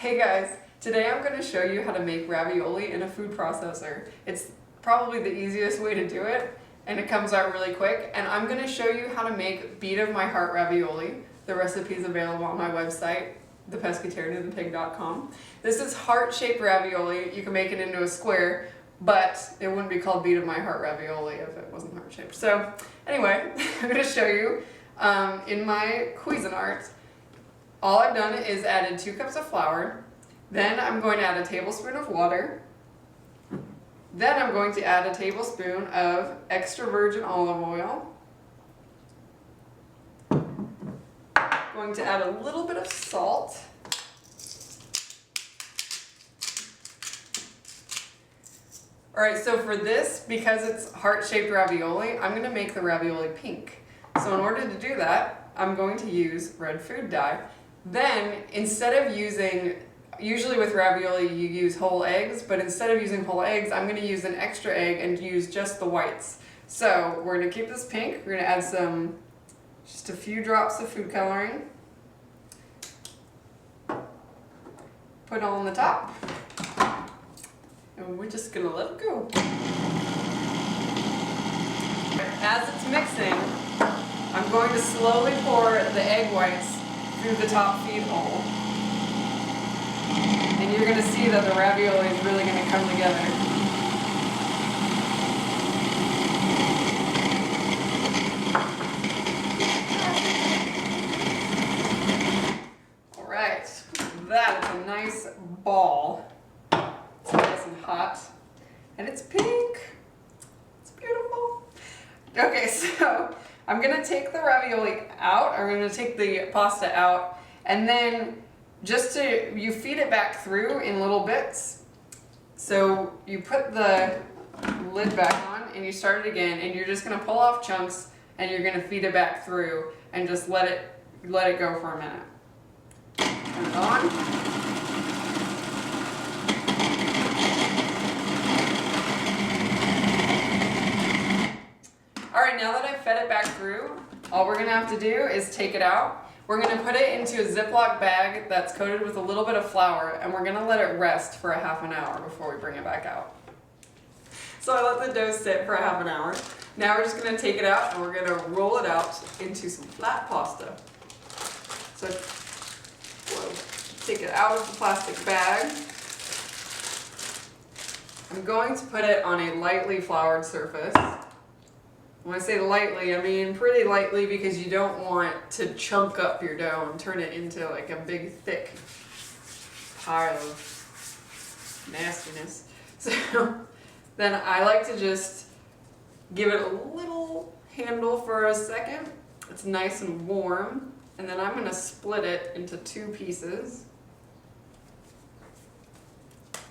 Hey guys, today I'm going to show you how to make ravioli in a food processor. It's probably the easiest way to do it and it comes out really quick, and I'm going to show you how to make beat of my heart ravioli. The recipe is available on my website, thepescatarianandthepig.com. This is heart-shaped ravioli. You can make it into a square, but it wouldn't be called beat of my heart ravioli if it wasn't heart-shaped. So anyway, I'm going to show you in my Cuisinart. All I've done is added 2 cups of flour, then I'm going to add a tablespoon of water, then I'm going to add a tablespoon of extra virgin olive oil, going to add a little bit of salt, alright, so for this, because it's heart-shaped ravioli, I'm going to make the ravioli pink. So in order to do that, I'm going to use red food dye. Then, instead of using, usually with ravioli you use whole eggs, but instead of using whole eggs, I'm going to use an extra egg and use just the whites. So we're going to keep this pink, we're going to add just a few drops of food coloring, put it on the top, and we're just going to let it go. As it's mixing, I'm going to slowly pour the egg whites through the top feed hole. And you're going to see that the ravioli is really going to come together. Alright, that is a nice ball. It's nice and hot. And it's pink. It's beautiful. Okay, so I'm going to take the ravioli out, I'm going to take the pasta out, and then you feed it back through in little bits. So you put the lid back on and you start it again, and you're just going to pull off chunks and you're going to feed it back through and just let it go for a minute. Turn it on. Alright, now that I've fed it back through, all we're going to have to do is take it out. We're going to put it into a Ziploc bag that's coated with a little bit of flour, and we're going to let it rest for a half an hour before we bring it back out. So I let the dough sit for a half an hour. Now we're just going to take it out and we're going to roll it out into some flat pasta. So we'll take it out of the plastic bag. I'm going to put it on a lightly floured surface. When I say lightly, I mean pretty lightly, because you don't want to chunk up your dough and turn it into like a big thick pile of nastiness. So then I like to just give it a little handle for a second. It's nice and warm, and then I'm going to split it into 2 pieces.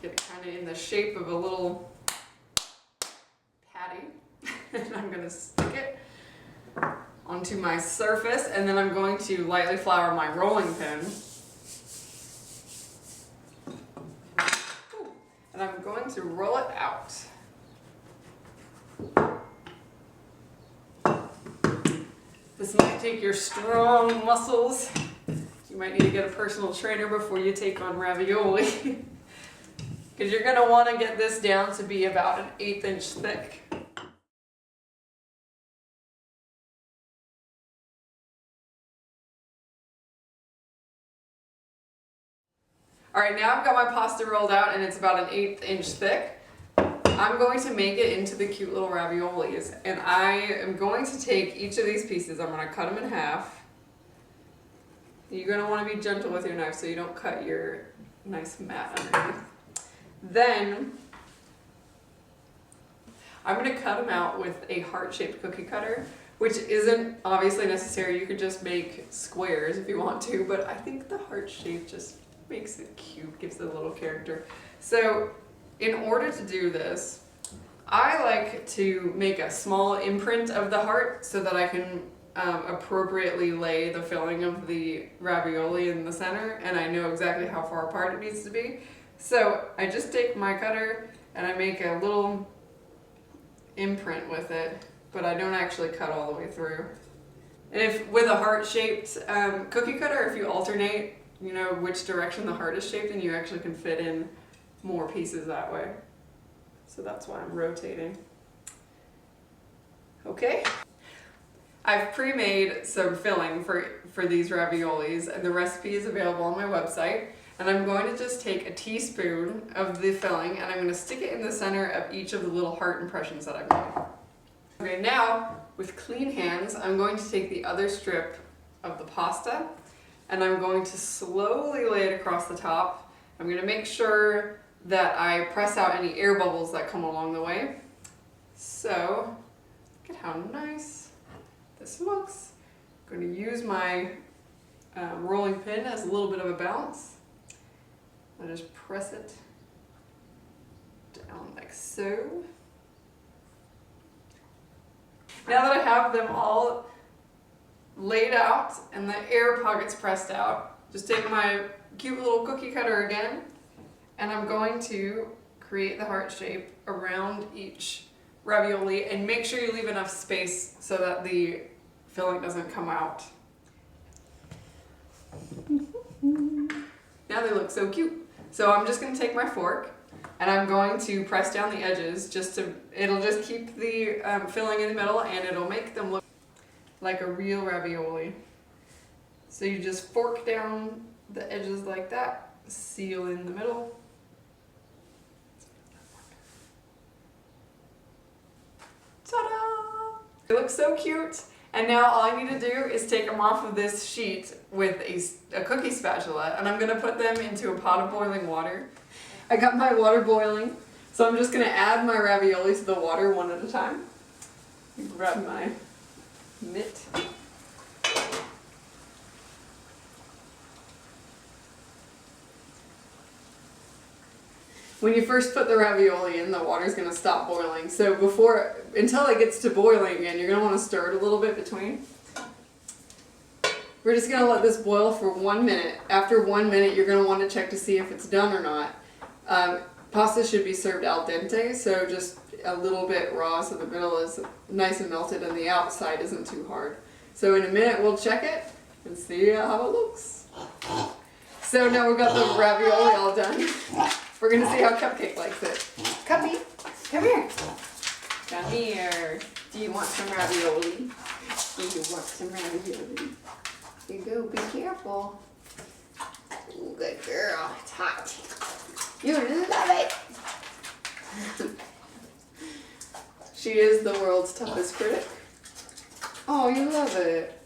Get it kind of in the shape of a little patty. And I'm going to stick it onto my surface, and then I'm going to lightly flour my rolling pin. And I'm going to roll it out. This might take your strong muscles. You might need to get a personal trainer before you take on ravioli. Because you're going to want to get this down to be about an 1/8 inch thick. Alright, now I've got my pasta rolled out and it's about an 1/8 inch thick. I'm going to make it into the cute little raviolis, and I am going to take each of these pieces, I'm going to cut them in half. You're going to want to be gentle with your knife so you don't cut your nice mat underneath. Then I'm going to cut them out with a heart-shaped cookie cutter, which isn't obviously necessary. You could just make squares if you want to, but I think the heart shape just makes it cute, gives it a little character. So in order to do this, I like to make a small imprint of the heart so that I can appropriately lay the filling of the ravioli in the center, and I know exactly how far apart it needs to be. So I just take my cutter and I make a little imprint with it, but I don't actually cut all the way through. And if with a heart-shaped cookie cutter, if you alternate you know which direction the heart is shaped, and you actually can fit in more pieces that way. So that's why I'm rotating. Okay. I've pre-made some filling for these raviolis, and the recipe is available on my website. And I'm going to just take a teaspoon of the filling, and I'm going to stick it in the center of each of the little heart impressions that I've made. Okay, now with clean hands, I'm going to take the other strip of the pasta, and I'm going to slowly lay it across the top. I'm going to make sure that I press out any air bubbles that come along the way. So, look at how nice this looks. I'm going to use my rolling pin as a little bit of a balance. I'll just press it down like so. Now that I have them all laid out and the air pockets pressed out, just take my cute little cookie cutter again, and I'm going to create the heart shape around each ravioli, and make sure you leave enough space so that the filling doesn't come out. Now they look so cute. So I'm just going to take my fork, and I'm going to press down the edges it'll just keep the filling in the middle, and it'll make them look like a real ravioli. So you just fork down the edges like that, seal in the middle. Ta-da! It looks so cute. And now all I need to do is take them off of this sheet with a cookie spatula, and I'm going to put them into a pot of boiling water. I got my water boiling, so I'm just going to add my ravioli to the water one at a time. Grab my mitt. When you first put the ravioli in, the water's going to stop boiling. So until it gets to boiling again, you're going to want to stir it a little bit between. We're just going to let this boil for 1 minute. After 1 minute, you're going to want to check to see if it's done or not. Pasta should be served al dente, so just a little bit raw so the middle is nice and melted and the outside isn't too hard. So in a minute, we'll check it and see how it looks. So now we've got the ravioli all done. We're going to see how Cupcake likes it. Cuppy, come here. Come here. Do you want some ravioli? Do you want some ravioli? Here you go, be careful. Ooh, good girl. It's hot. You love it. She is the world's toughest critic. Oh, you love it.